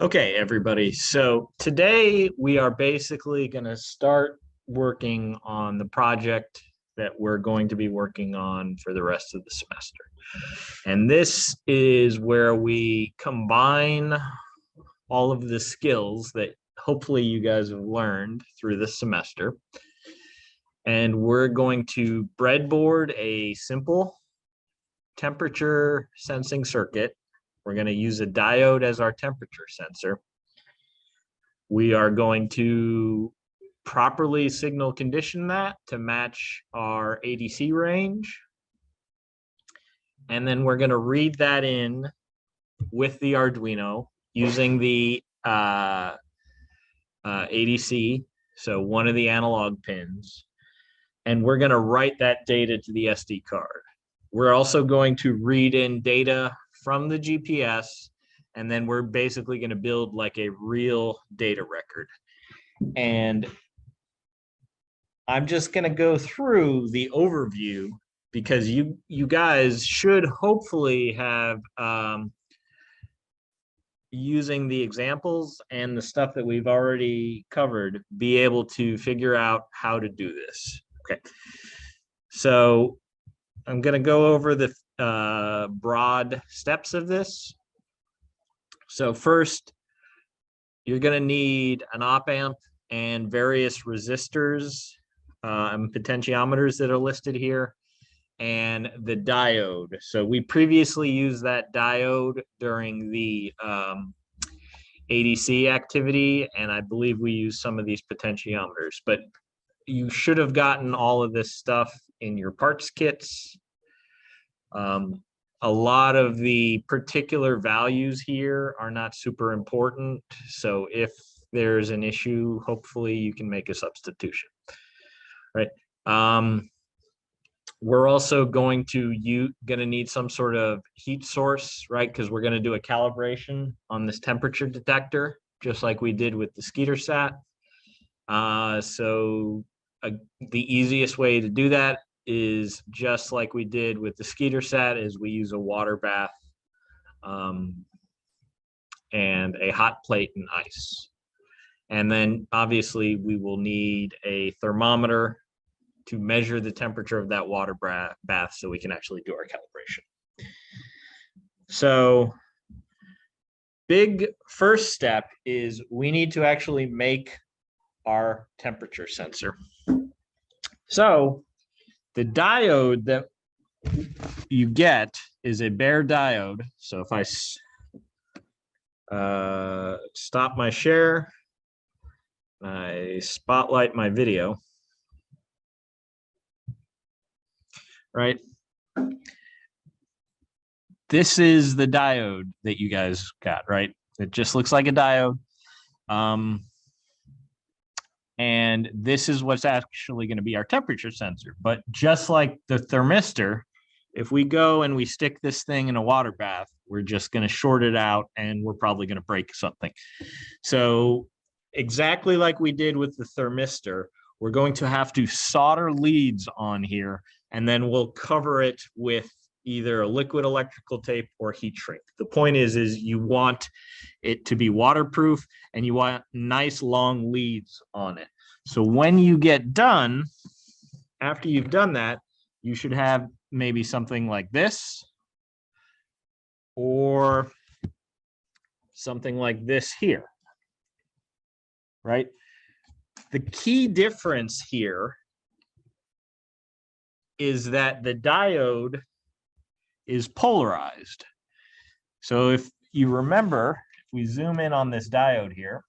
Okay, everybody. So today we are basically going to start working on the project that we're going to be working on for the rest of the semester. And this is where we combine all of the skills that hopefully you guys have learned through this semester. And we're going to breadboard a simple temperature sensing circuit. We're going to use a diode as our temperature sensor. We are going to properly signal condition that to match our ADC range. And then we're going to read that in with the Arduino using the ADC, so one of the analog pins. And we're going to write that data to the SD card. We're also going to read in data from the GPS, and then we're basically going to build like a real data record. And I'm just going to go through the overview because you guys should hopefully have, using the examples and the stuff that we've already covered, be able to figure out how to do this. Okay. So I'm going to go over the broad steps of this. So first, you're going to need an op amp and various resistors and potentiometers that are listed here, and the diode. So we previously used that diode during the ADC activity, and I believe we used some of these potentiometers, but you should have gotten all of this stuff in your parts kits. A lot of the particular values here are not super important. So if there's an issue, hopefully you can make a substitution, right? We're also going to need some sort of heat source, right? Because we're going to do a calibration on this temperature detector, just like we did with the SkeeterSat. The easiest way to do that is just like we did with the SkeeterSat, is we use a water bath and a hot plate and ice. And then obviously we will need a thermometer to measure the temperature of that water bath so we can actually do our calibration. So big first step is we need to actually make our temperature sensor. So the diode that you get is a bare diode. So if I stop my share, I spotlight my video, right? This is the diode that you guys got, right? It just looks like a diode. And this is what's actually going to be our temperature sensor. But just like the thermistor, if we go and we stick this thing in a water bath, we're just going to short it out and we're probably going to break something. So exactly like we did with the thermistor, we're going to have to solder leads on here, and then we'll cover it with either a liquid electrical tape or heat shrink. The point is you want it to be waterproof and you want nice long leads on it. So when you get done, after you've done that, you should have maybe something like this or something like this here, right? The key difference here is that the diode is polarized. So if you remember, if we zoom in on this diode here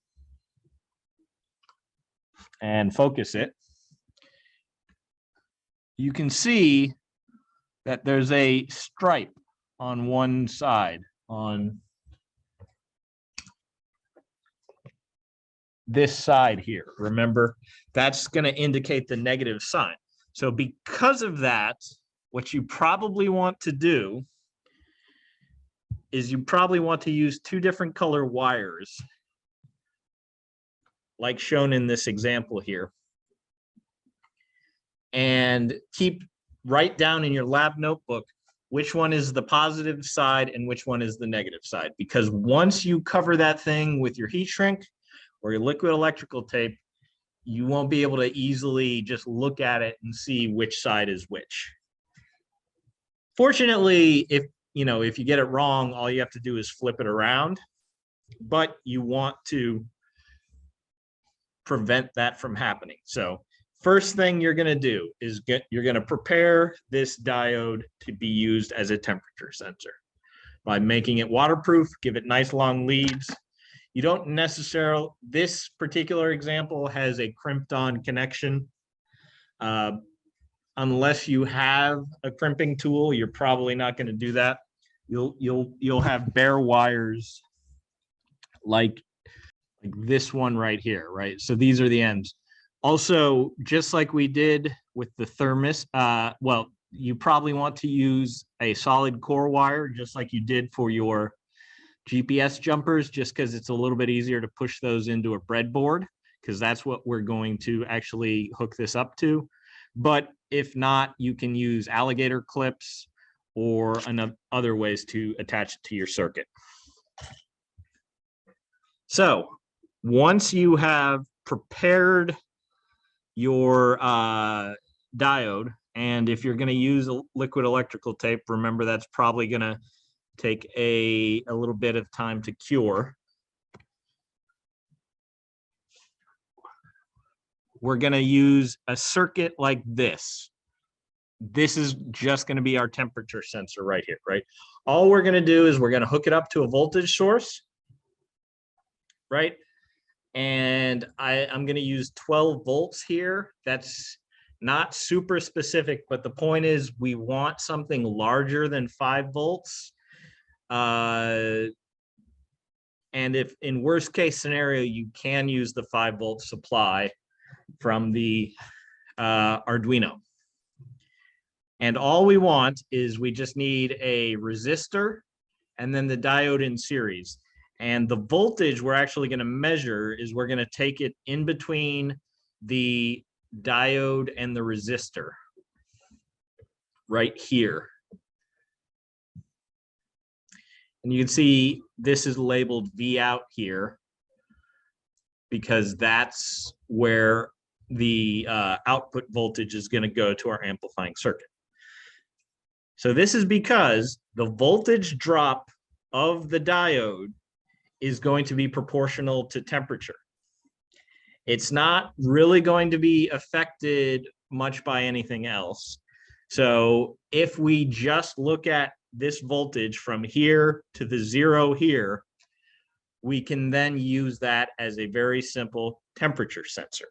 and focus it, you can see that there's a stripe on one side, on this side here. Remember, that's going to indicate the negative sign. So because of that, what you probably want to do is you probably want to use two different color wires, like shown in this example here. And write down in your lab notebook which one is the positive side and which one is the negative side. Because once you cover that thing with your heat shrink or your liquid electrical tape, you won't be able to easily just look at it and see which side is which. Fortunately, if you get it wrong, all you have to do is flip it around, but you want to prevent that from happening. So first thing you're going to do is you're going to prepare this diode to be used as a temperature sensor by making it waterproof, give it nice long leads. You don't necessarily, this particular example has a crimped on connection. Unless you have a crimping tool, you're probably not going to do that. You'll have bare wires like this one right here, right? So these are the ends. Also, just like we did with the thermos, well, you probably want to use a solid core wire, just like you did for your GPS jumpers, just because it's a little bit easier to push those into a breadboard, because that's what we're going to actually hook this up to. But if not, you can use alligator clips or other ways to attach it to your circuit. So once you have prepared your diode, and if you're going to use a liquid electrical tape, remember that's probably going to take a little bit of time to cure. We're going to use a circuit like this. This is just going to be our temperature sensor right here, right? All we're going to do is we're going to hook it up to a voltage source, right? And I'm going to use 12 volts here. That's not super specific, but the point is we want something larger than 5 volts. And if in worst case scenario, you can use the 5-volt supply from the Arduino. And all we want is we just need a resistor and then the diode in series. And the voltage we're actually going to measure is we're going to take it in between the diode and the resistor right here. And you can see this is labeled V out here because that's where the output voltage is going to go to our amplifying circuit. So this is because the voltage drop of the diode is going to be proportional to temperature. It's not really going to be affected much by anything else. So if we just look at this voltage from here to the 0 here, we can then use that as a very simple temperature sensor.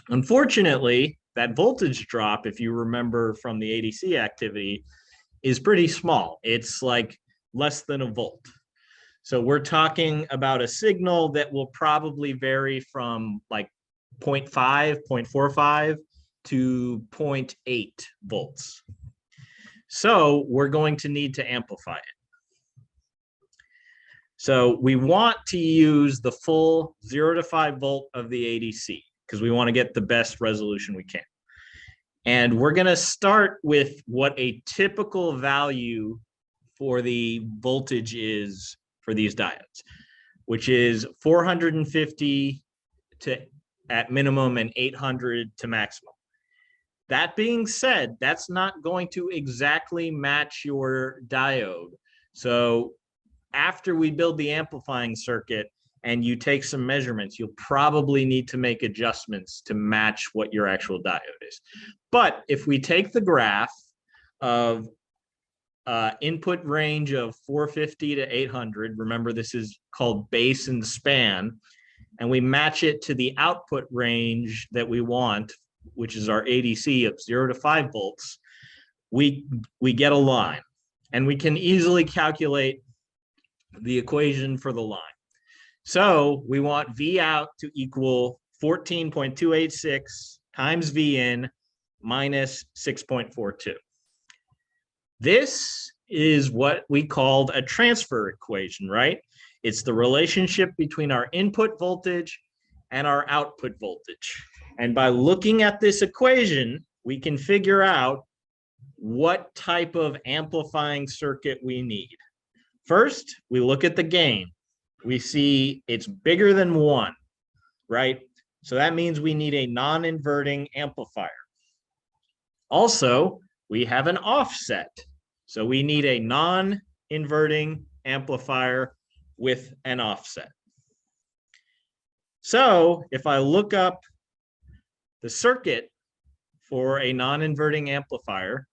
Unfortunately, that voltage drop, if you remember from the ADC activity, is pretty small. It's like less than a volt. So we're talking about a signal that will probably vary from like 0.5, 0.45 to 0.8 volts. So we're going to need to amplify it. So we want to use the full 0 to 5 volt of the ADC because we want to get the best resolution we can. And we're going to start with what a typical value for the voltage is for these diodes, which is 450 to at minimum and 800 to maximum. That being said, that's not going to exactly match your diode. So after we build the amplifying circuit and you take some measurements, you'll probably need to make adjustments to match what your actual diode is. But if we take the graph of input range of 450 to 800, remember this is called base and span, and we match it to the output range that we want, which is our ADC of 0 to 5 volts, we get a line. And we can easily calculate the equation for the line. So we want V out to equal 14.286 times V in minus 6.42. This is what we called a transfer equation, right? It's the relationship between our input voltage and our output voltage. And by looking at this equation, we can figure out what type of amplifying circuit we need. First, we look at the gain. We see it's bigger than 1, right? So that means we need a non-inverting amplifier. Also, we have an offset. So we need a non-inverting amplifier with an offset. So if I look up the circuit for a non-inverting amplifier,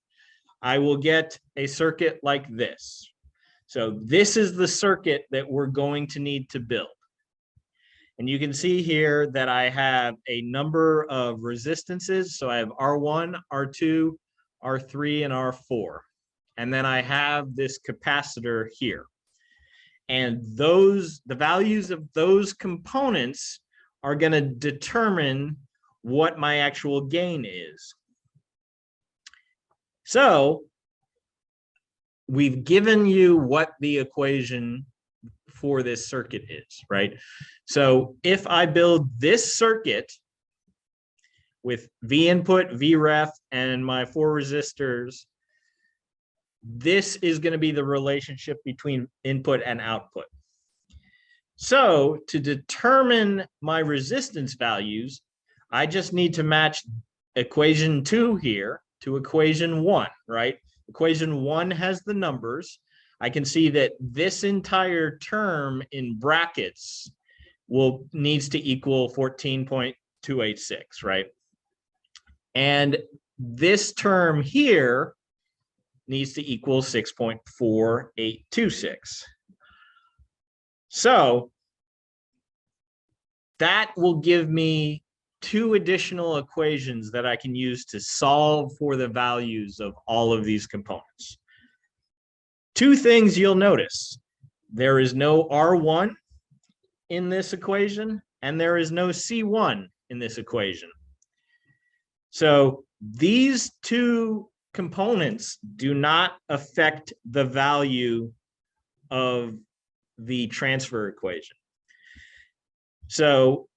I will get a circuit like this. So this is the circuit that we're going to need to build. And you can see here that I have a number of resistances. So I have R1, R2, R3, and R4. And then I have this capacitor here. And the values of those components are going to determine what my actual gain is. So we've given you what the equation for this circuit is, right? So if I build this circuit with V input, V ref, and my 4 resistors, this is going to be the relationship between input and output. So to determine my resistance values, I just need to match equation 2 here to equation 1, right? Equation 1 has the numbers. I can see that this entire term in brackets needs to equal 14.286, right? And this term here needs to equal 6.4826. So that will give me 2 additional equations that I can use to solve for the values of all of these components. 2 things you'll notice. There is no R1 in this equation, and there is no C1 in this equation. So these 2 components do not affect the value of the transfer equation. So,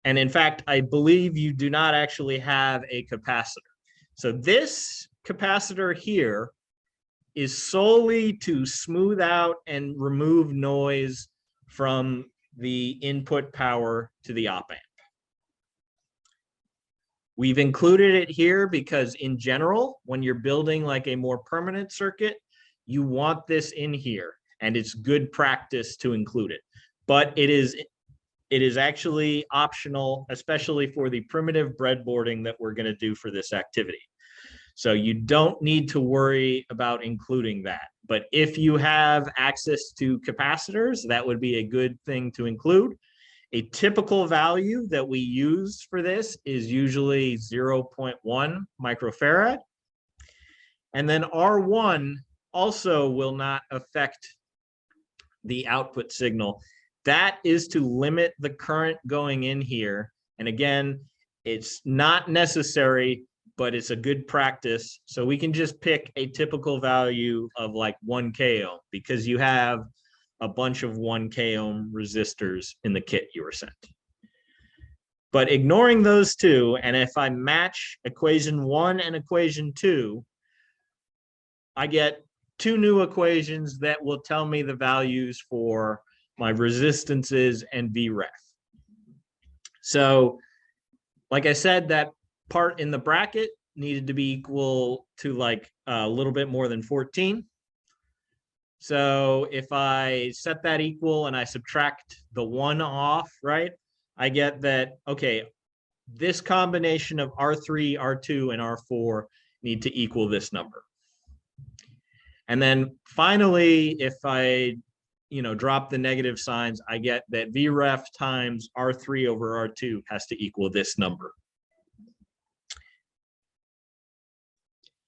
and in fact, I believe you do not actually have a capacitor. So this capacitor here is solely to smooth out and remove noise from the input power to the op amp. We've included it here because in general, when you're building like a more permanent circuit, you want this in here, and it's good practice to include it. But it is actually optional, especially for the primitive breadboarding that we're going to do for this activity. So you don't need to worry about including that. But if you have access to capacitors, that would be a good thing to include. A typical value that we use for this is usually 0.1 microfarad. And then R1 also will not affect the output signal. That is to limit the current going in here. And again, it's not necessary, but it's a good practice. So we can just pick a typical value of like 1 k ohm because you have a bunch of 1 k ohm resistors in the kit you were sent. But ignoring those 2, and if I match equation 1 and equation 2, I get 2 new equations that will tell me the values for my resistances and VREF. So, like I said, that part in the bracket needed to be equal to like a little bit more than 14. So if I set that equal and I subtract the 1 off, right, I get that, okay, this combination of R3, R2, and R4 need to equal this number. And then finally, if I drop the negative signs, I get that VREF times R3 over R2 has to equal this number.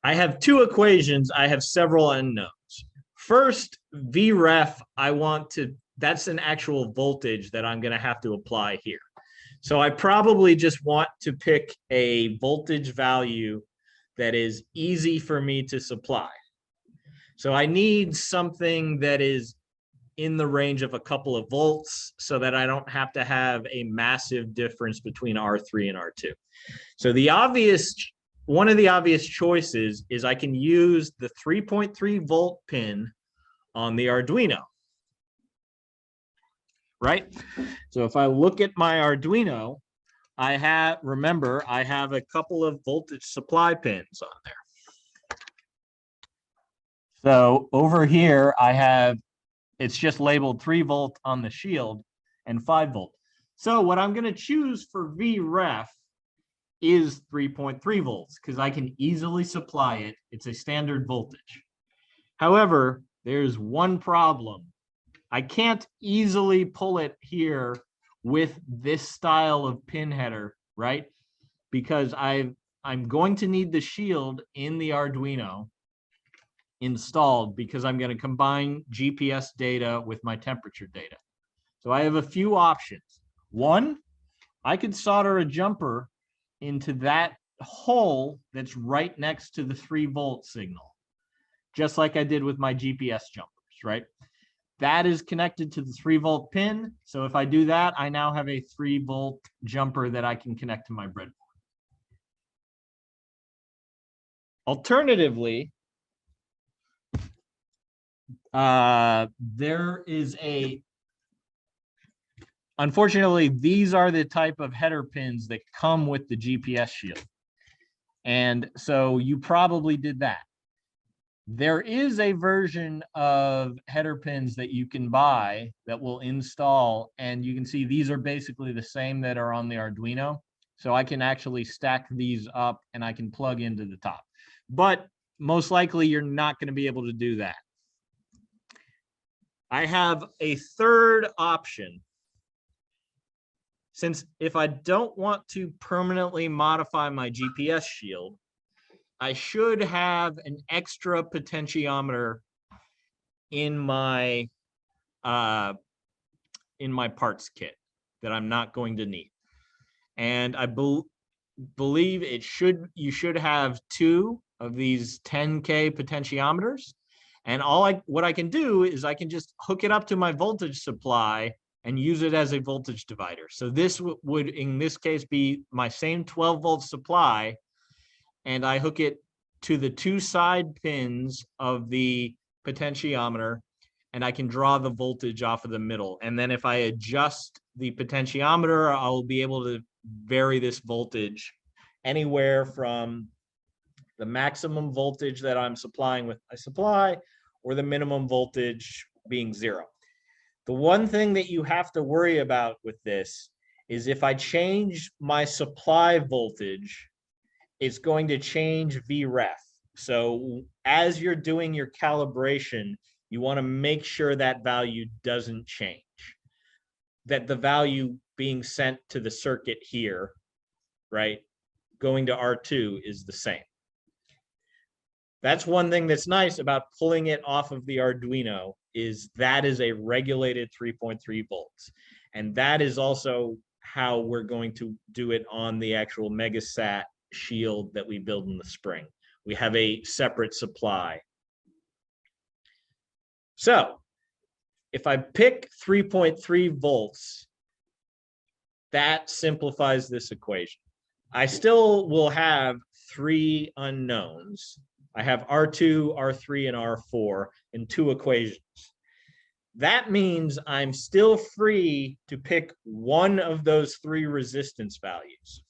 I have 2 equations. I have several unknowns. First, VREF, that's an actual voltage that I'm going to have to apply here. So I probably just want to pick a voltage value that is easy for me to supply. So I need something that is in the range of a couple of volts so that I don't have to have a massive difference between R3 and R2. So the obvious one of the obvious choices is I can use the 3.3 volt pin on the Arduino, right? So if I look at my Arduino, remember, I have a couple of voltage supply pins on there. So over here, it's just labeled 3 volt on the shield and 5 volt. So what I'm going to choose for VREF is 3.3 volts because I can easily supply it. It's a standard voltage. However, there's one problem. I can't easily pull it here with this style of pin header, right? Because I'm going to need the shield in the Arduino installed because I'm going to combine GPS data with my temperature data. So I have a few options. One, I could solder a jumper into that hole that's right next to the 3 volt signal, just like I did with my GPS jumpers, right? That is connected to the 3 volt pin. So if I do that, I now have a 3 volt jumper that I can connect to my breadboard. Alternatively, unfortunately, these are the type of header pins that come with the GPS shield. And so you probably did that. There is a version of header pins that you can buy that will install, and you can see these are basically the same that are on the Arduino. So I can actually stack these up and I can plug into the top. But most likely you're not going to be able to do that. I have a third option. Since if I don't want to permanently modify my GPS shield, I should have an extra potentiometer in my parts kit that I'm not going to need. And I believe you should have 2 of these 10K potentiometers. And what I can do is I can just hook it up to my voltage supply and use it as a voltage divider. So this would, in this case, be my same 12 volt supply, and I hook it to the 2 side pins of the potentiometer, and I can draw the voltage off of the middle. And then if I adjust the potentiometer, I'll be able to vary this voltage anywhere from the maximum voltage that I'm supplying with my supply, or the minimum voltage being 0. The one thing that you have to worry about with this is if I change my supply voltage, it's going to change VREF. So as you're doing your calibration, you want to make sure that value doesn't change, that the value being sent to the circuit here, right, going to R2 is the same. That's one thing that's nice about pulling it off of the Arduino, is that is a regulated 3.3 volts. And that is also how we're going to do it on the actual Megasat shield that we build in the spring. We have a separate supply. So if I pick 3.3 volts, that simplifies this equation. I still will have 3 unknowns. I have R2, R3, and R4 in 2 equations. That means I'm still free to pick one of those 3 resistance values.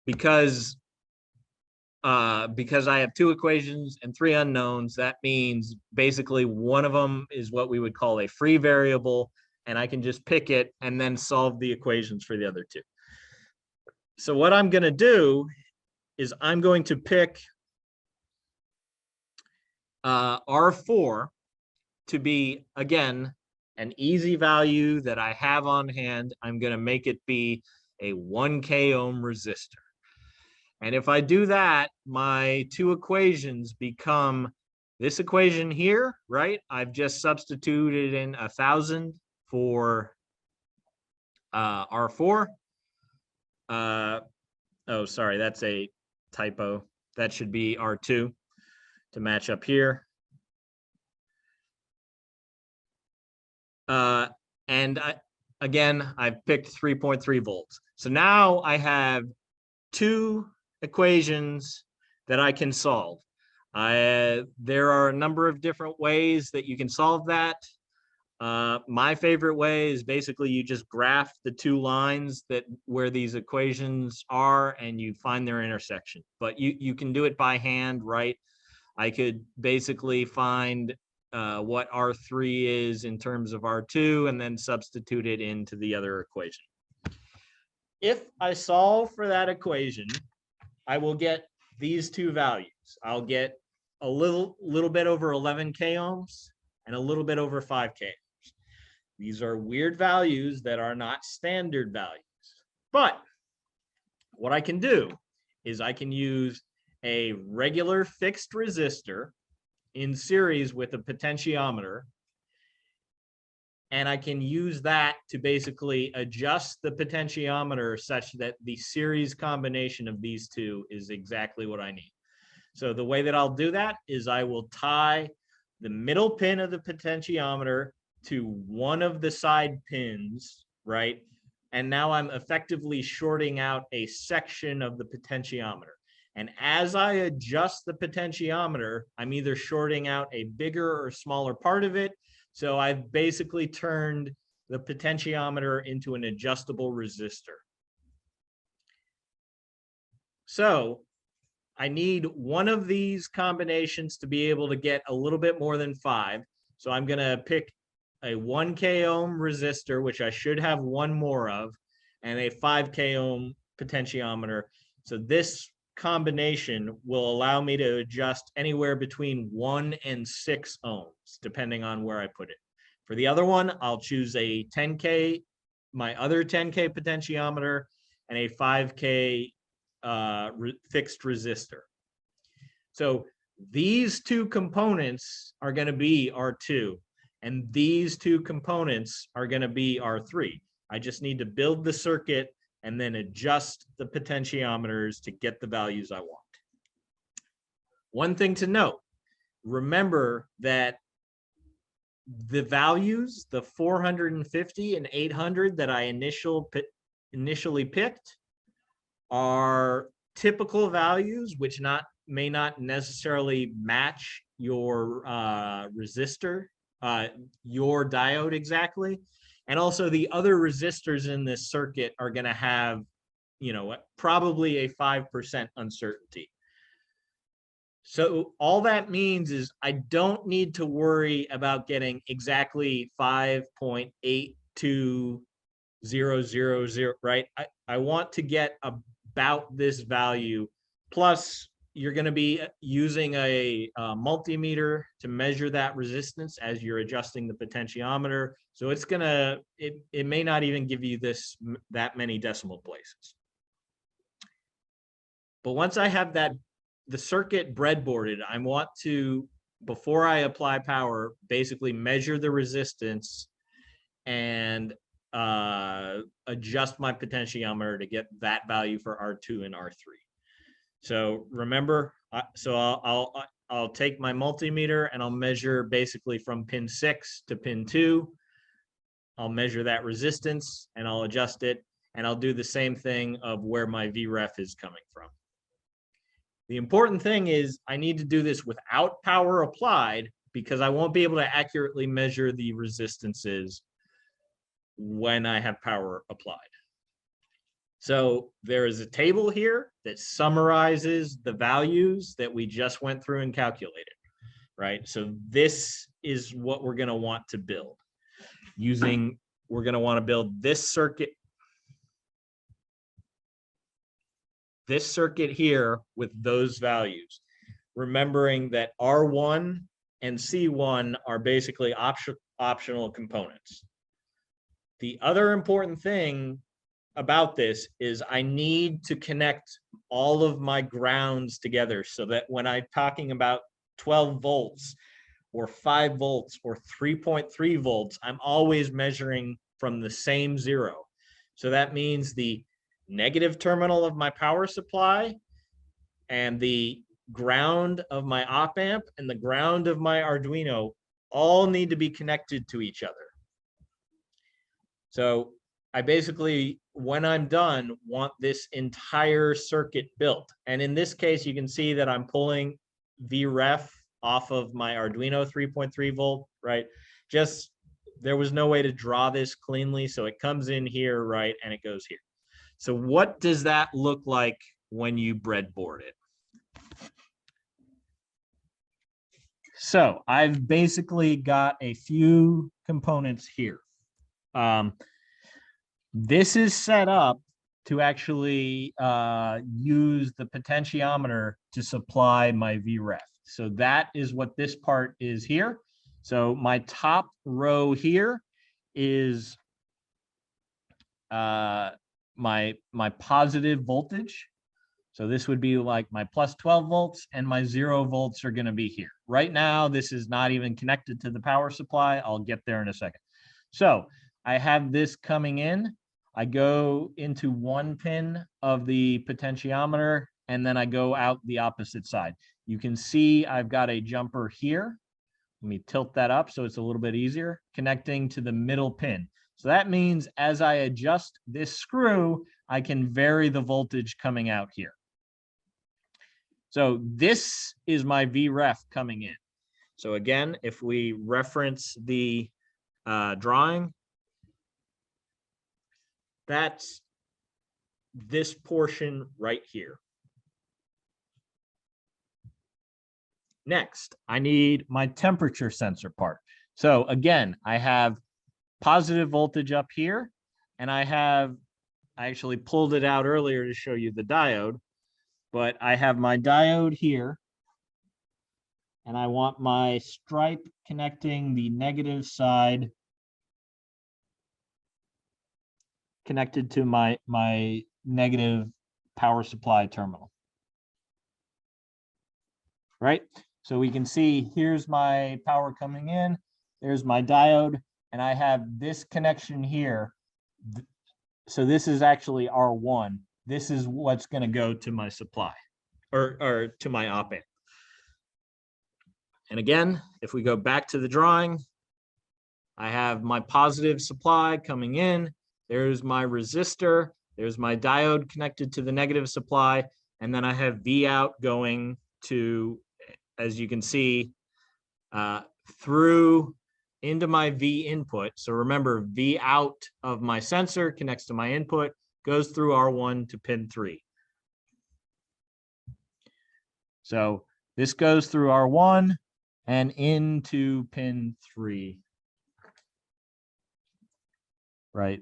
Because I have 2 equations and 3 unknowns, that means basically one of them is what we would call a free variable, and I can just pick it and then solve the equations for the other 2. So what I'm going to do is I'm going to pick R4 to be, again, an easy value that I have on hand. I'm going to make it be a 1K ohm resistor. And if I do that, my 2 equations become this equation here, right? I've just substituted in 1,000 for R4. Oh, sorry, that's a typo. That should be R2 to match up here. Again, I've picked 3.3 volts. So now I have 2 equations that I can solve. There are a number of different ways that you can solve that. My favorite way is basically you just graph the two lines that where these equations are and you find their intersection. But you can do it by hand, right? I could basically find what R3 is in terms of R2 and then substitute it into the other equation. If I solve for that equation, I will get these two values. I'll get a little bit over 11 k ohms and a little bit over 5 k ohms. These are weird values that are not standard values. But what I can do is I can use a regular fixed resistor in series with a potentiometer, and I can use that to basically adjust the potentiometer such that the series combination of these two is exactly what I need. So the way that I'll do that is I will tie the middle pin of the potentiometer to one of the side pins, right? And now I'm effectively shorting out a section of the potentiometer. And as I adjust the potentiometer, I'm either shorting out a bigger or smaller part of it. So I've basically turned the potentiometer into an adjustable resistor. So I need one of these combinations to be able to get a little bit more than 5. So I'm going to pick a 1 k ohm resistor, which I should have one more of, and a 5 k ohm potentiometer. So this combination will allow me to adjust anywhere between 1 and 6 ohms, depending on where I put it. For the other one, I'll choose a 10K, my other 10K potentiometer, and a 5K fixed resistor. So these two components are going to be R2, and these two components are going to be R3. I just need to build the circuit and then adjust the potentiometers to get the values I want. One thing to note, remember that the values, the 450 and 800 that I initially picked are typical values, which may not necessarily match your resistor, your diode exactly. And also the other resistors in this circuit are going to have, probably a 5% uncertainty. So all that means is I don't need to worry about getting exactly 5.82000, right? I want to get about this value. Plus, you're going to be using a multimeter to measure that resistance as you're adjusting the potentiometer. So it's going to, it may not even give you that many decimal places. But once I have the circuit breadboarded, I want to, before I apply power, basically measure the resistance and adjust my potentiometer to get that value for R2 and R3. So remember, I'll take my multimeter and I'll measure basically from pin 6 to pin 2. I'll measure that resistance and I'll adjust it, and I'll do the same thing of where my VREF is coming from. The important thing is I need to do this without power applied, because I won't be able to accurately measure the resistances when I have power applied. So there is a table here that summarizes the values that we just went through and calculated, right? So this is what we're going to want to build. We're going to want to build this circuit here with those values, remembering that R1 and C1 are basically optional components. The other important thing about this is I need to connect all of my grounds together so that when I'm talking about 12 volts or 5 volts or 3.3 volts, I'm always measuring from the same zero. So that means the negative terminal of my power supply and the ground of my op amp and the ground of my Arduino all need to be connected to each other. So I basically, when I'm done, want this entire circuit built. And in this case, you can see that I'm pulling VREF off of my Arduino 3.3 volt, right? Just, there was no way to draw this cleanly. So it comes in here, right? And it goes here. So what does that look like when you breadboard it? So I've basically got a few components here. This is set up to actually use the potentiometer to supply my VREF. So that is what this part is here. So my top row here is my positive voltage. So this would be like my plus 12 volts, and my 0 volts are going to be here. Right now, this is not even connected to the power supply. I'll get there in a second. So I have this coming in. I go into one pin of the potentiometer, and then I go out the opposite side. You can see I've got a jumper here. Let me tilt that up so it's a little bit easier, connecting to the middle pin. So that means as I adjust this screw, I can vary the voltage coming out here. So this is my VREF coming in. So again, if we reference the drawing, that's this portion right here. Next, I need my temperature sensor part. So again, I have positive voltage up here, and I actually pulled it out earlier to show you the diode, but I have my diode here, and I want my stripe connecting the negative side connected to my negative power supply terminal. Right? So we can see here's my power coming in, there's my diode, and I have this connection here. So this is actually R1. This is what's going to go to my supply or to my op amp. And again, if we go back to the drawing, I have my positive supply coming in. There's my resistor. There's my diode connected to the negative supply. And then I have V out going to, as you can see, through into my V input. So remember, V out of my sensor connects to my input, goes through R1 to pin 3. So this goes through R1 and into pin 3. Right.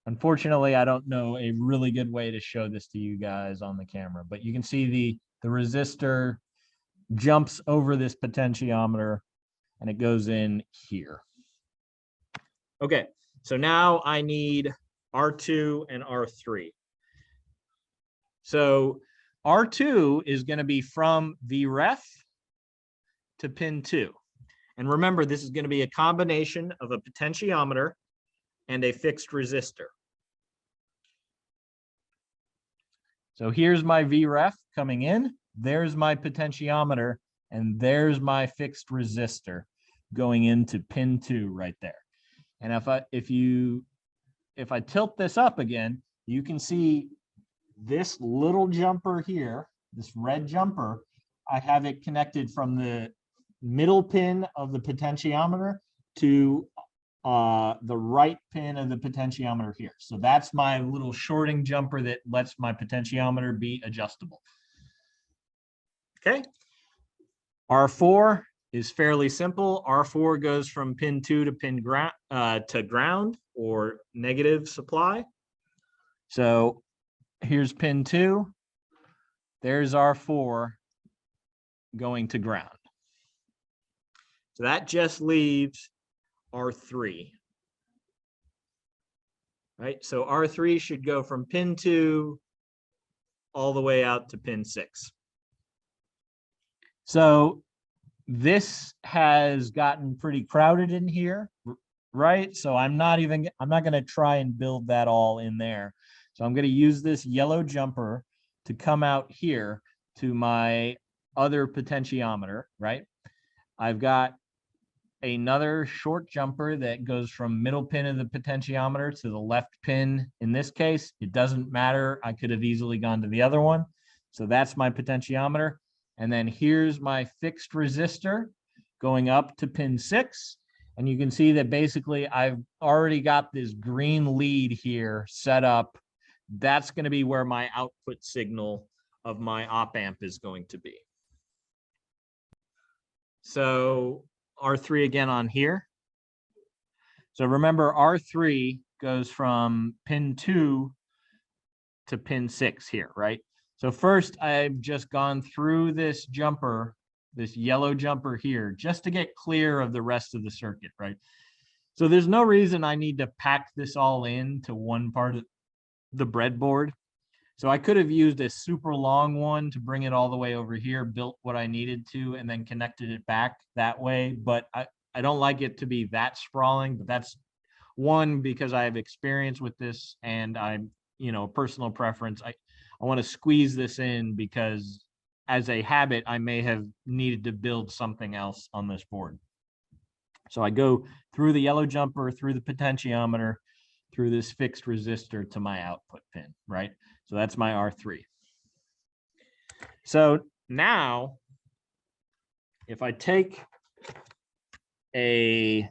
Unfortunately, I don't know a really good way to show this to you guys on the camera, but you can see the resistor jumps over this potentiometer and it goes in here. Okay, so now I need R2 and R3. So R2 is going to be from VREF to pin 2. And remember, this is going to be a combination of a potentiometer and a fixed resistor. So here's my VREF coming in. There's my potentiometer, and there's my fixed resistor going into pin 2 right there. And if I tilt this up again, you can see this little jumper here, this red jumper. I have it connected from the middle pin of the potentiometer to the right pin of the potentiometer here. So that's my little shorting jumper that lets my potentiometer be adjustable. Okay. R4 is fairly simple. R4 goes from pin 2 to pin ground or negative supply. So here's pin 2. There's R4 going to ground. So that just leaves R3. Right? So R3 should go from pin 2 all the way out to pin 6. So this has gotten pretty crowded in here, right? So I'm not going to try and build that all in there. So I'm going to use this yellow jumper to come out here to my other potentiometer, right? I've got another short jumper that goes from middle pin of the potentiometer to the left pin. In this case, it doesn't matter. I could have easily gone to the other one. So that's my potentiometer. And then here's my fixed resistor going up to pin 6. And you can see that basically I've already got this green lead here set up. That's going to be where my output signal of my op amp is going to be. So R3 again on here. So remember, R3 goes from pin 2 to pin 6 here, right? So first, I've just gone through this jumper, this yellow jumper here, just to get clear of the rest of the circuit, right? So there's no reason I need to pack this all into one part of the breadboard. So I could have used a super long one to bring it all the way over here, built what I needed to, and then connected it back that way. But I don't like it to be that sprawling, but that's one, because I have experience with this and I'm, personal preference. I want to squeeze this in because as a habit, I may have needed to build something else on this board. So I go through the yellow jumper, through the potentiometer, through this fixed resistor to my output pin, right? So that's my R3. So now, if I take a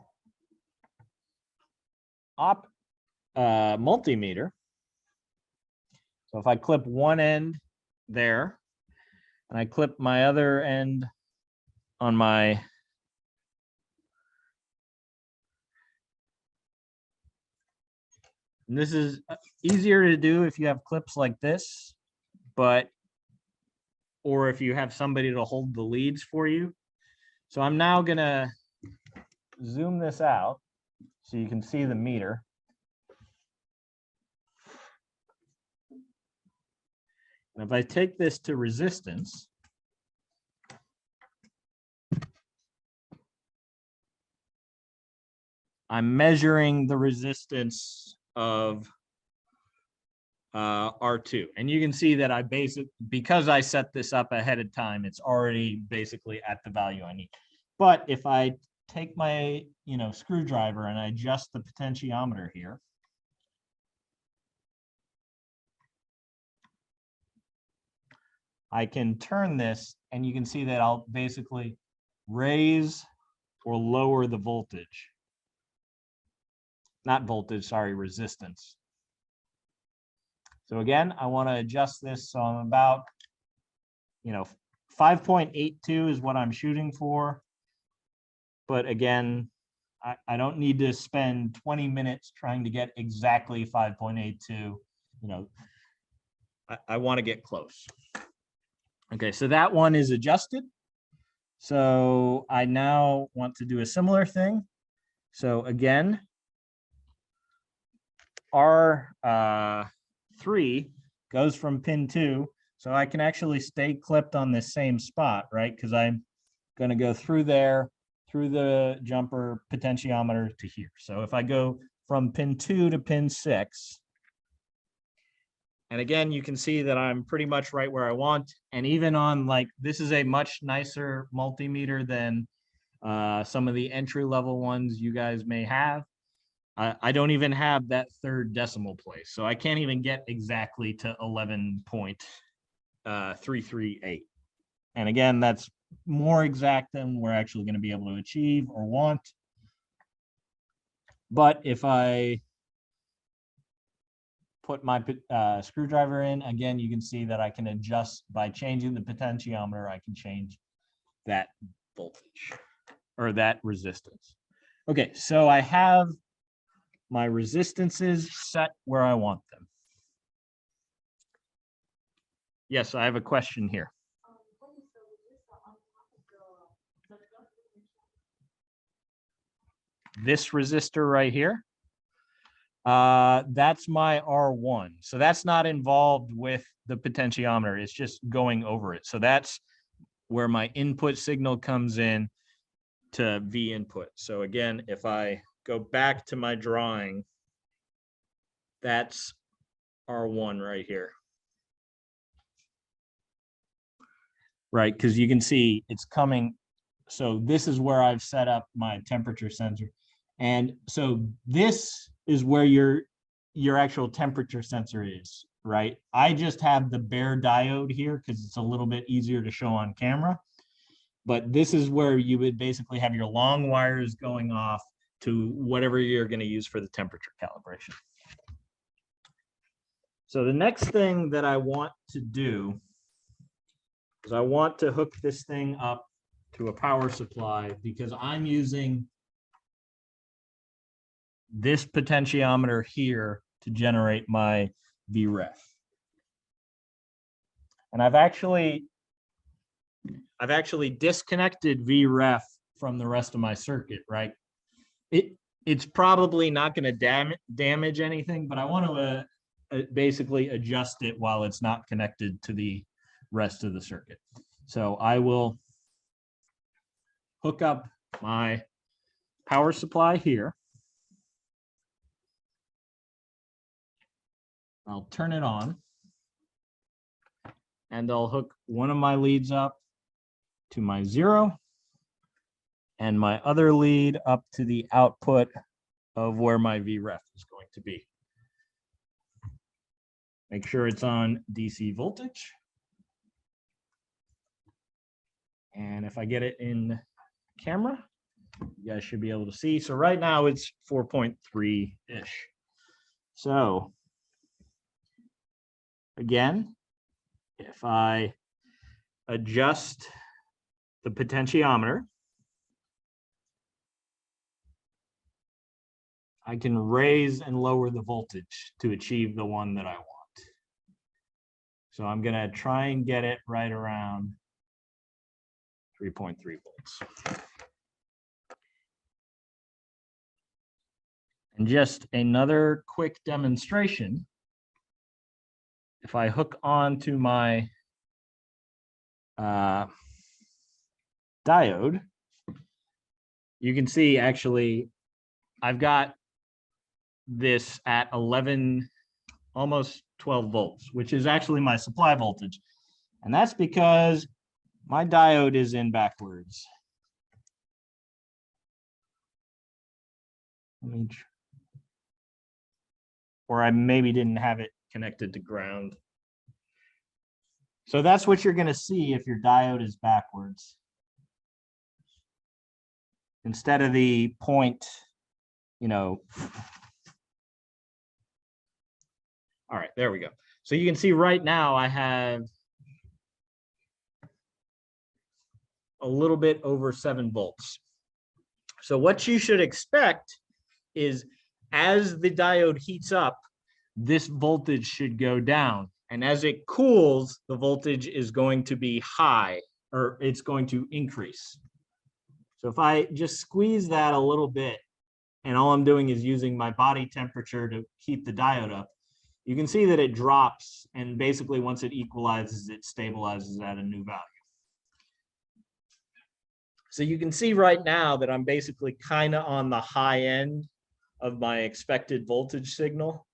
multimeter, so if I clip one end there, and I clip my other end on my and this is easier to do if you have clips like this, or if you have somebody to hold the leads for you. So I'm now gonna zoom this out so you can see the meter. And if I take this to resistance, I'm measuring the resistance of R2. And you can see that because I set this up ahead of time, it's already basically at the value I need. But if I take my, screwdriver and I adjust the potentiometer here, I can turn this and you can see that I'll basically raise or lower the voltage. Not voltage, sorry, resistance. So again, I want to adjust this. So I'm about, 5.82 is what I'm shooting for. But again, I don't need to spend 20 minutes trying to get exactly 5.82. I want to get close. Okay, so that one is adjusted. So I now want to do a similar thing. So again, R3 goes from pin 2. So I can actually stay clipped on this same spot, right? Because I'm going to go through there, through the jumper potentiometer to here. So if I go from pin 2 to pin 6, and again, you can see that I'm pretty much right where I want. And even on this is a much nicer multimeter than some of the entry level ones you guys may have. I don't even have that third decimal place. So I can't even get exactly to 11.338. And again, that's more exact than we're actually going to be able to achieve or want. But if I put my screwdriver in, again, you can see that I can adjust by changing the potentiometer. I can change that voltage or that resistance. Okay, so I have my resistances set where I want them. Yes, I have a question here. This resistor right here, that's my R1. So that's not involved with the potentiometer. It's just going over it. So that's where my input signal comes in to V input. So again, if I go back to my drawing, that's R1 right here. Right, because you can see it's coming so this is where I've set up my temperature sensor. And so this is where your actual temperature sensor is, right? I just have the bare diode here because it's a little bit easier to show on camera. But this is where you would basically have your long wires going off to whatever you're going to use for the temperature calibration. So the next thing that I want to do is I want to hook this thing up to a power supply because I'm using this potentiometer here to generate my VREF. And I've actually disconnected VREF from the rest of my circuit, right? It's probably not going to damage anything, but I want to basically adjust it while it's not connected to the rest of the circuit. So I will hook up my power supply here. I'll turn it on, and I'll hook one of my leads up to my 0 and my other lead up to the output of where my VREF is going to be. Make sure it's on DC voltage. And if I get it in camera, you guys should be able to see. So right now it's 4.3-ish. So again, if I adjust the potentiometer, I can raise and lower the voltage to achieve the one that I want. So I'm going to try and get it right around 3.3 volts. And just another quick demonstration. If I hook on to my diode, you can see actually I've got this at 11, almost 12 volts, which is actually my supply voltage. And that's because my diode is in backwards. Or I maybe didn't have it connected to ground. So that's what you're going to see if your diode is backwards. Instead of the point, all right, there we go. So you can see right now I have a little bit over 7 volts. So what you should expect is as the diode heats up, this voltage should go down. And as it cools, the voltage is going to be high, or it's going to increase. So if I just squeeze that a little bit, and all I'm doing is using my body temperature to keep the diode up, you can see that it drops, and basically once it equalizes, it stabilizes at a new value. So you can see right now that I'm basically kind of on the high end of my expected voltage signal.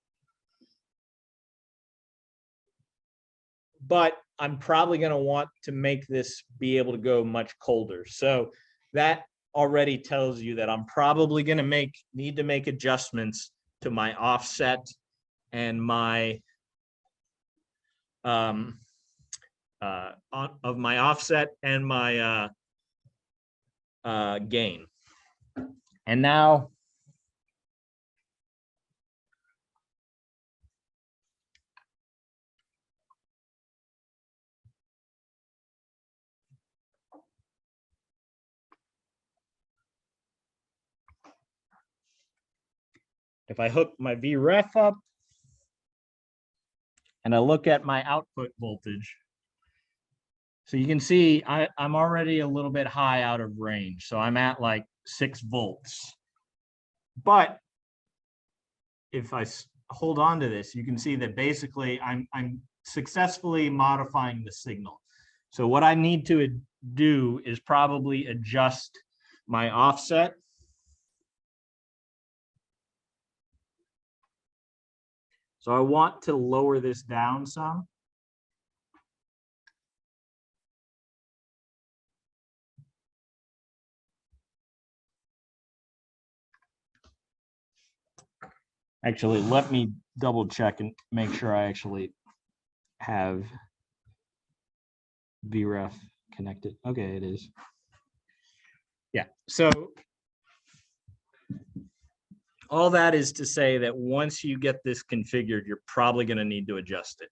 But I'm probably going to want to make this be able to go much colder. So that already tells you that I'm probably going to need to make adjustments to my offset and my of my offset and my gain. And now if I hook my VREF up and I look at my output voltage, so you can see I'm already a little bit high out of range. So I'm at like 6 volts. But if I hold on to this, you can see that basically I'm successfully modifying the signal. So what I need to do is probably adjust my offset. So I want to lower this down some. Actually, let me double check and make sure I actually have VREF connected. Okay, it is. Yeah, so all that is to say that once you get this configured, you're probably going to need to adjust it.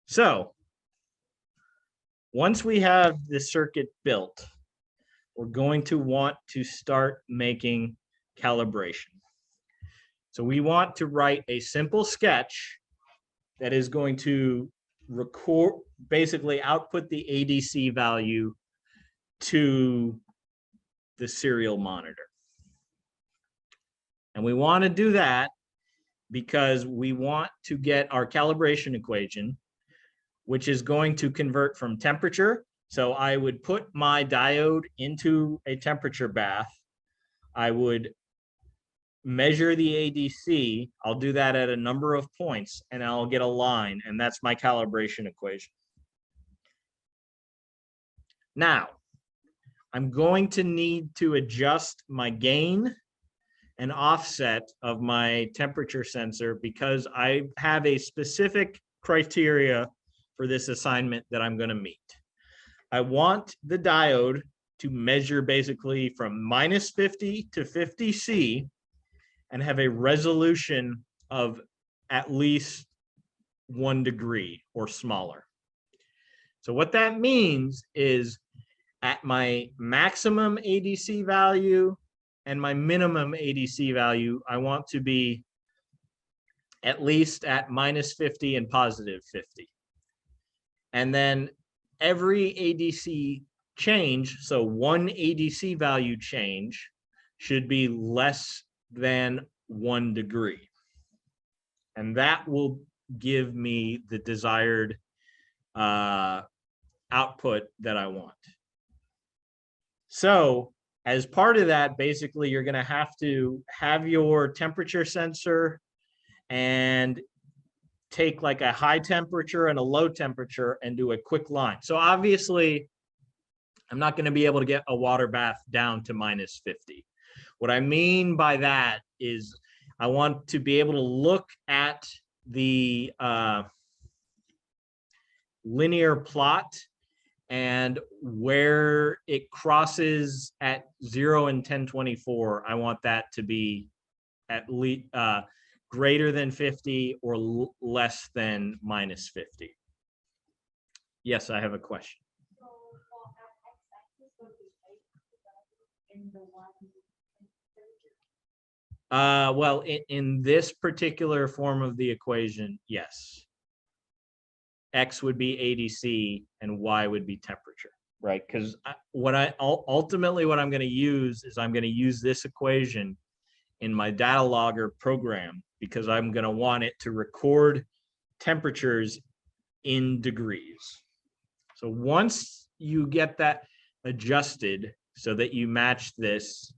So once we have the circuit built, we're going to want to start making calibration. So we want to write a simple sketch that is going to record, basically output the ADC value to the serial monitor. And we want to do that because we want to get our calibration equation, which is going to convert from temperature. So I would put my diode into a temperature bath. I would measure the ADC. I'll do that at a number of points and I'll get a line, and that's my calibration equation. Now, I'm going to need to adjust my gain and offset of my temperature sensor because I have a specific criteria for this assignment that I'm going to meet. I want the diode to measure basically from -50 to 50C and have a resolution of at least 1 degree or smaller. So what that means is at my maximum ADC value and my minimum ADC value, I want to be at least at -50 and +50. And then every ADC change, so one ADC value change, should be less than 1 degree. And that will give me the desired output that I want. So as part of that, basically, you're going to have your temperature sensor and take like a high temperature and a low temperature and do a quick line. So obviously, I'm not going to be able to get a water bath down to -50. What I mean by that is I want to be able to look at the linear plot, and where it crosses at 0 and 1024, I want that to be at least greater than 50 or less than -50. Yes, I have a question. Well, in this particular form of the equation, yes. X would be ADC and Y would be temperature, right? Because ultimately what I'm going to use is I'm going to use this equation in my data logger program because I'm going to want it to record temperatures in degrees. So once you get that adjusted so that you match this,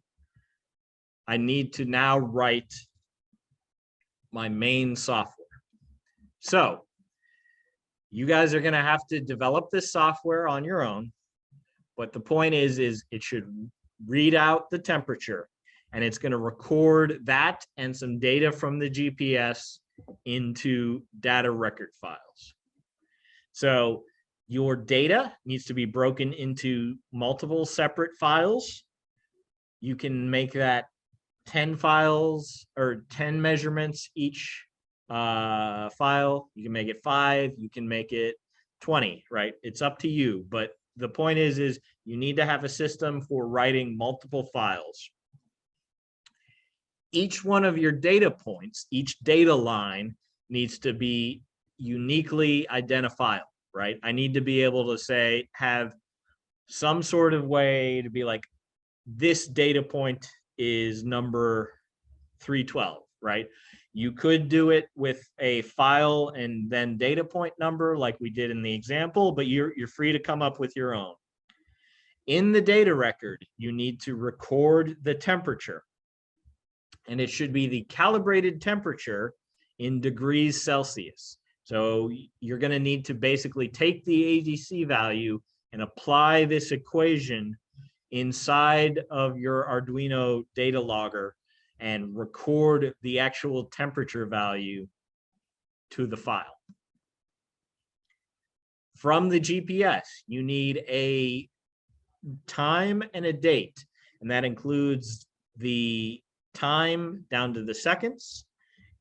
I need to now write my main software. So you guys are going to have to develop this software on your own, but the point is it should read out the temperature, and it's going to record that and some data from the GPS into data record files. So your data needs to be broken into multiple separate files. You can make that 10 files or 10 measurements each file. You can make it 5, you can make it 20, right? It's up to you. But the point is you need to have a system for writing multiple files. Each one of your data points, each data line needs to be uniquely identifiable, right? I need to be able to say, have some sort of way to be like, this data point is number 312, right? You could do it with a file and then data point number like we did in the example, but you're free to come up with your own. In the data record, you need to record the temperature, and it should be the calibrated temperature in degrees Celsius. So you're going to need to basically take the ADC value and apply this equation inside of your Arduino data logger and record the actual temperature value to the file. From the GPS, you need a time and a date, and that includes the time down to the seconds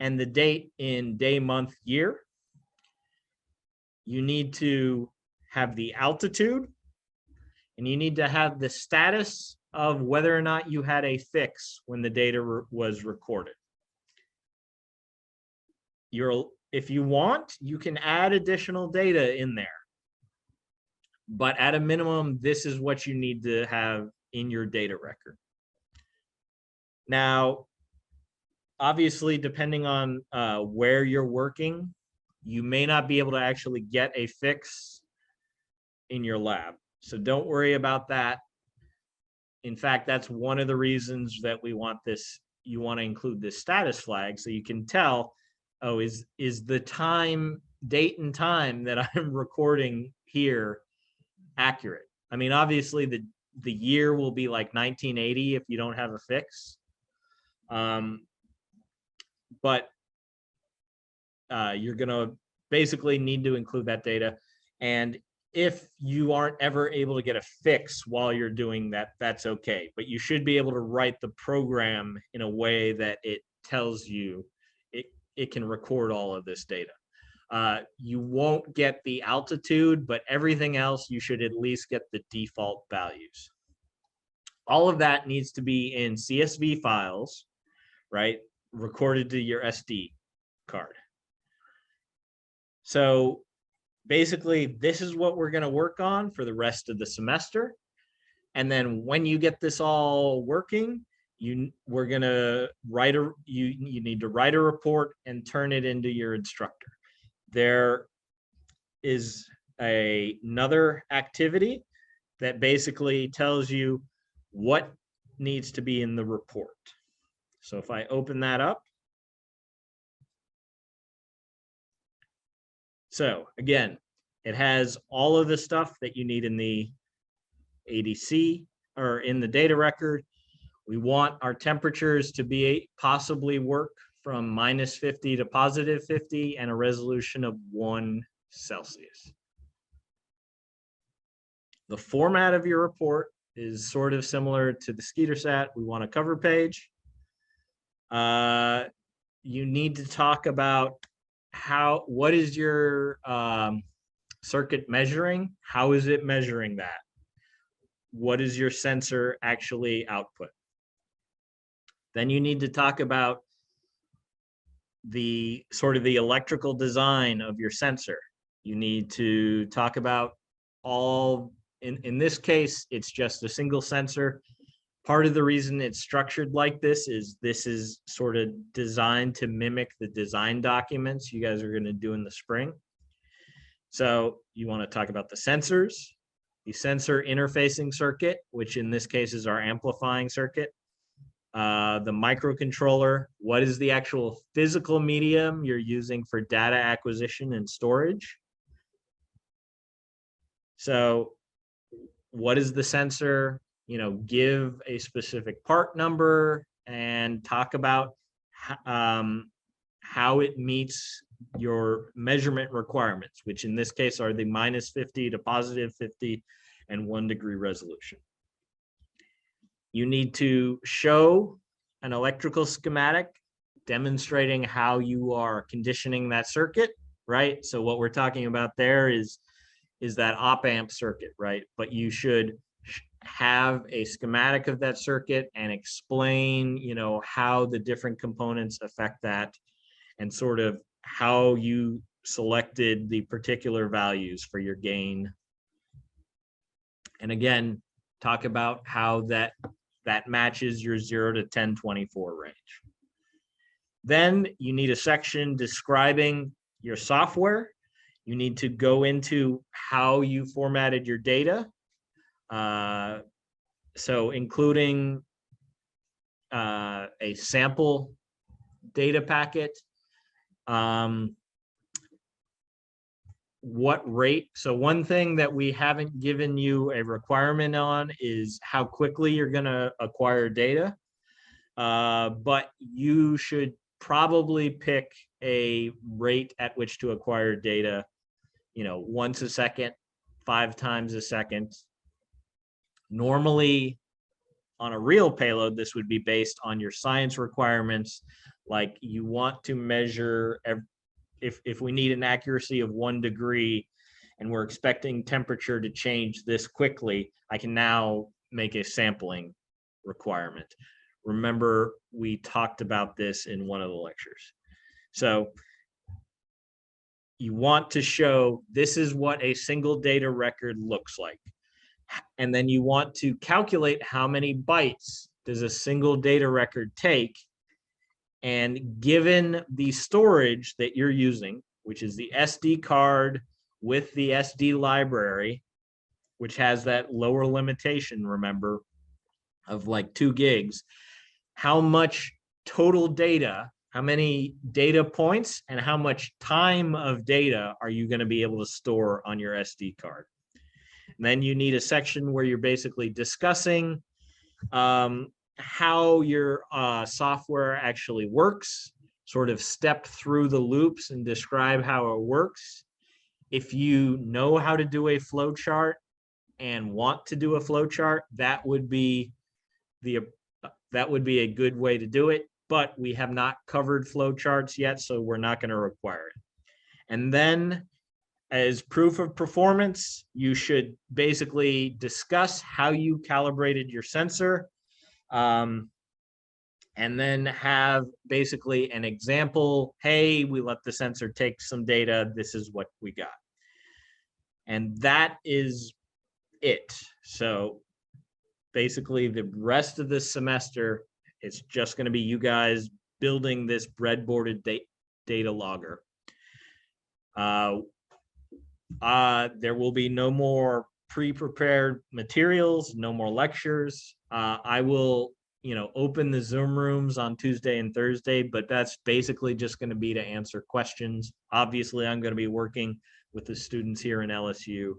and the date in day, month, year. You need to have the altitude, and you need to have the status of whether or not you had a fix when the data was recorded. If you want, you can add additional data in there. But at a minimum, this is what you need to have in your data record. Now, obviously, depending on where you're working, you may not be able to actually get a fix in your lab. So don't worry about that. In fact, that's one of the reasons that we want this. You want to include this status flag so you can tell, oh, is the time, date and time that I'm recording here accurate? I mean, obviously the year will be like 1980 if you don't have a fix. But you're gonna basically need to include that data. And if you aren't ever able to get a fix while you're doing that, that's okay. But you should be able to write the program in a way that it tells you it can record all of this data. You won't get the altitude, but everything else, you should at least get the default values. All of that needs to be in CSV files, right? Recorded to your SD card. So basically, this is what we're going to work on for the rest of the semester. And then when you get this all working, we're going to write you need to write a report and turn it into your instructor. There is another activity that basically tells you what needs to be in the report. So if I open that up. So again, it has all of the stuff that you need in the ADC or in the data record. We want our temperatures to be possibly work from -50 to +50 and a resolution of 1 Celsius. The format of your report is sort of similar to the SkeeterSat. We want a cover page. You need to talk about what is your circuit measuring? How is it measuring that? What is your sensor actually output? Then you need to talk about the sort of the electrical design of your sensor. You need to talk about in this case, it's just a single sensor. Part of the reason it's structured like this is sort of designed to mimic the design documents you guys are going to do in the spring. So you want to talk about the sensors, the sensor interfacing circuit, which in this case is our amplifying circuit, the microcontroller, what is the actual physical medium you're using for data acquisition and storage. So what is the sensor? Give a specific part number and talk about how it meets your measurement requirements, which in this case are the -50 to +50 and 1 degree resolution. You need to show an electrical schematic demonstrating how you are conditioning that circuit, right? So what we're talking about there is that op-amp circuit, right? But you should have a schematic of that circuit and explain, how the different components affect that and sort of how you selected the particular values for your gain. And again, talk about how that matches your 0 to 1024 range. Then you need a section describing your software. You need to go into how you formatted your data. So including a sample data packet, what rate. So one thing that we haven't given you a requirement on is how quickly you're going to acquire data. But you should probably pick a rate at which to acquire data, once a second, 5 times a second. Normally, on a real payload, this would be based on your science requirements. Like you want to measure, if we need an accuracy of 1 degree and we're expecting temperature to change this quickly, I can now make a sampling requirement. Remember, we talked about this in one of the lectures. So you want to show this is what a single data record looks like. And then you want to calculate how many bytes does a single data record take. And given the storage that you're using, which is the SD card with the SD library, which has that lower limitation, remember, of like 2 gigs, how much total data, how many data points, and how much time of data are you going to be able to store on your SD card? And then you need a section where you're basically discussing how your software actually works, sort of step through the loops and describe how it works. If you know how to do a flow chart and want to do a flow chart, that would be a good way to do it, but we have not covered flow charts yet, so we're not going to require it. And then as proof of performance, you should basically discuss how you calibrated your sensor, and then have basically an example. Hey, we let the sensor take some data. This is what we got. And that is it. So basically the rest of this semester, it's just going to be you guys building this breadboarded data logger. There will be no more pre-prepared materials, no more lectures. I will, open the Zoom rooms on Tuesday and Thursday, but that's basically just going to be to answer questions. Obviously, I'm going to be working with the students here in LSU